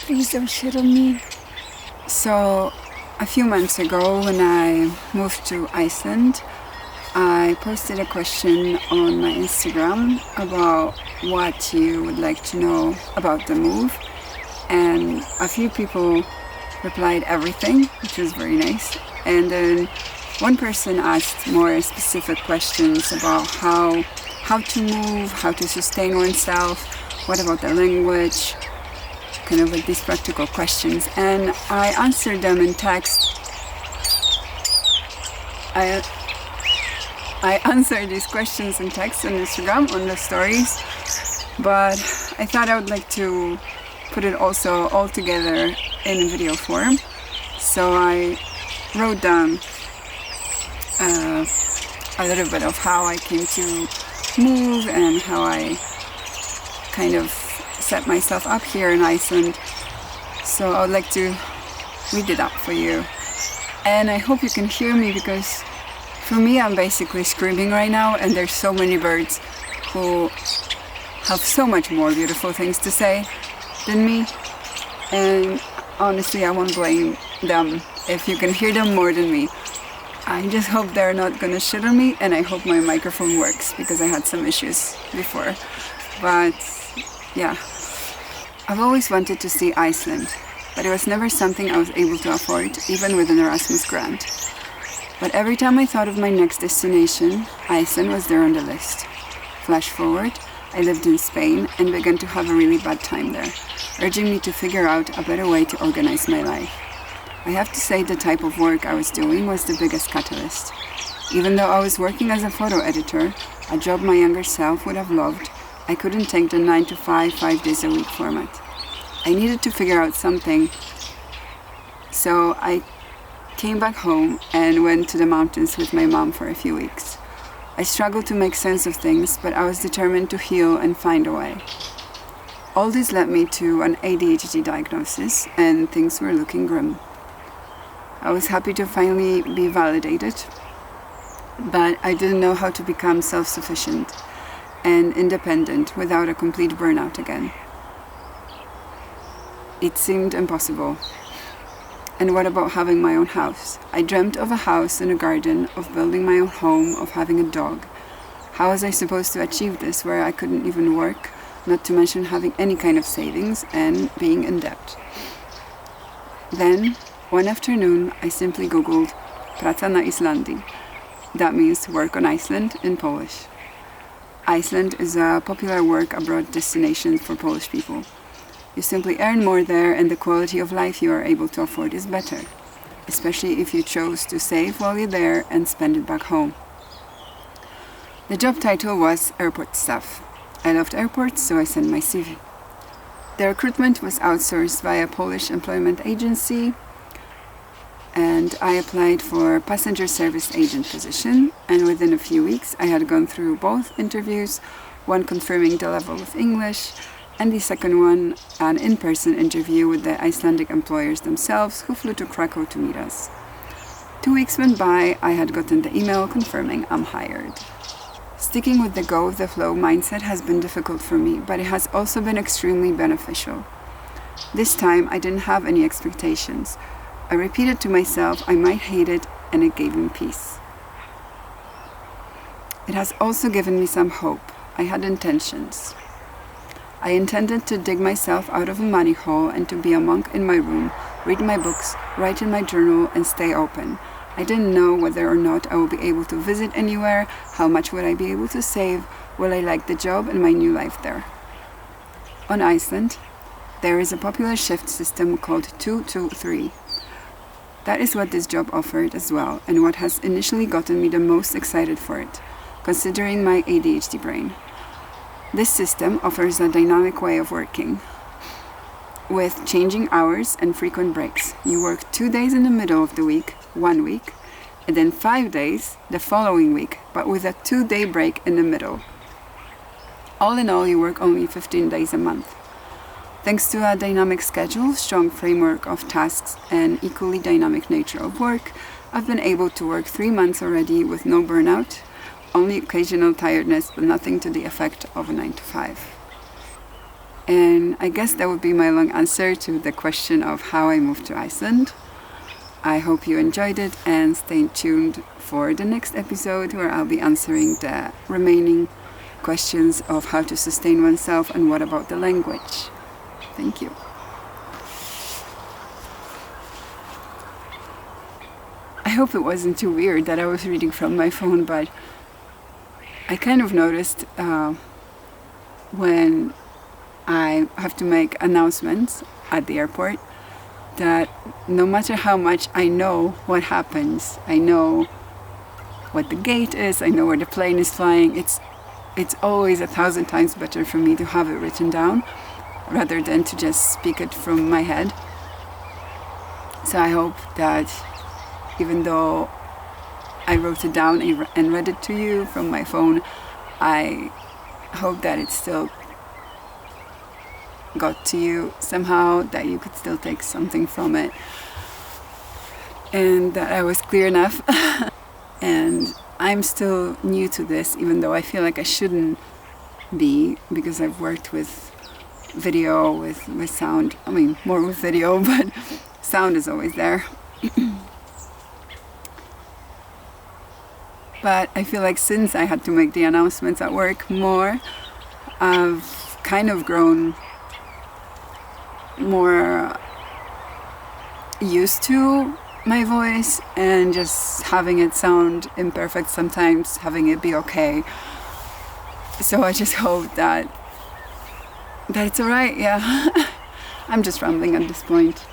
Please don't shit on me. So, a few months ago when I moved to Iceland, I posted a question on my Instagram about what you would like to know about the move, and a few people replied everything, which was very nice. And then one person asked more specific questions about how to move, how to sustain oneself, what about the language, kind of like these practical questions. And I answered them in text. I answered these questions in text on Instagram, on the stories, but I thought I would like to put it also all together in video form. So I wrote down a little bit of how I came to move and how I kind of set myself up here in Iceland. So I would like to read it up for you. And I hope you can hear me, because for me I'm basically screaming right now, and there's so many birds who have so much more beautiful things to say than me. And honestly, I won't blame them if you can hear them more than me. I just hope they're not gonna shit on me, and I hope my microphone works, because I had some issues before. But yeah, I've always wanted to see Iceland, but it was never something I was able to afford, even with an Erasmus grant. But every time I thought of my next destination, Iceland was there on the list. Flash forward, I lived in Spain and began to have a really bad time there, urging me to figure out a better way to organize my life. I have to say the type of work I was doing was the biggest catalyst. Even though I was working as a photo editor, a job my younger self would have loved, I couldn't take the 9 to 5, 5 days a week format. I needed to figure out something, so I came back home and went to the mountains with my mom for a few weeks. I struggled to make sense of things, but I was determined to heal and find a way. All this led me to an ADHD diagnosis, and things were looking grim. I was happy to finally be validated, but I didn't know how to become self-sufficient and independent without a complete burnout again. It seemed impossible. And what about having my own house? I dreamt of a house and a garden, of building my own home, of having a dog. How was I supposed to achieve this where I couldn't even work, not to mention having any kind of savings and being in debt? Then, one afternoon, I simply googled praca na Islandii. That means work on Iceland in Polish. Iceland is a popular work abroad destination for Polish people. You simply earn more there, and the quality of life you are able to afford is better, especially if you chose to save while you're there and spend it back home. The job title was airport staff. I loved airports, so I sent my CV. The recruitment was outsourced by a Polish employment agency, and I applied for a passenger service agent position, and within a few weeks I had gone through both interviews, one confirming the level of English, and the second one, an in-person interview with the Icelandic employers themselves, who flew to Krakow to meet us. 2 weeks went by, I had gotten the email confirming I'm hired. Sticking with the go-with-the-flow mindset has been difficult for me, but it has also been extremely beneficial. This time, I didn't have any expectations. I repeated to myself I might hate it, and it gave me peace. It has also given me some hope. I had intentions. I intended to dig myself out of a money hole and to be a monk in my room, read my books, write in my journal, and stay open. I didn't know whether or not I would be able to visit anywhere, how much would I be able to save, will I like the job and my new life there. On Iceland, there is a popular shift system called 2-2-3. That is what this job offered as well, and what has initially gotten me the most excited for it, considering my ADHD brain. This system offers a dynamic way of working, with changing hours and frequent breaks. You work 2 days in the middle of the week, 1 week, and then 5 days the following week, but with a 2-day break in the middle. All in all, you work only 15 days a month. Thanks to a dynamic schedule, strong framework of tasks, and equally dynamic nature of work, I've been able to work 3 months already with no burnout, only occasional tiredness, but nothing to the effect of a 9 to 5. And I guess that would be my long answer to the question of how I moved to Iceland. I hope you enjoyed it, and stay tuned for the next episode where I'll be answering the remaining questions of how to sustain oneself and what about the language. Thank you. I hope it wasn't too weird that I was reading from my phone, but I kind of noticed when I have to make announcements at the airport that no matter how much I know what happens, I know what the gate is, I know where the plane is flying, it's always 1,000 times better for me to have it written down rather than to just speak it from my head. So I hope that even though I wrote it down and read it to you from my phone, I hope that it still got to you somehow, that you could still take something from it, and that I was clear enough. And I'm still new to this, even though I feel like I shouldn't be, because I've worked with video, with sound. I mean, more with video, but sound is always there. But I feel like since I had to make the announcements at work more, I've kind of grown more used to my voice and just having it sound imperfect sometimes, having it be okay. So I just hope that it's alright, yeah. I'm just rambling at this point.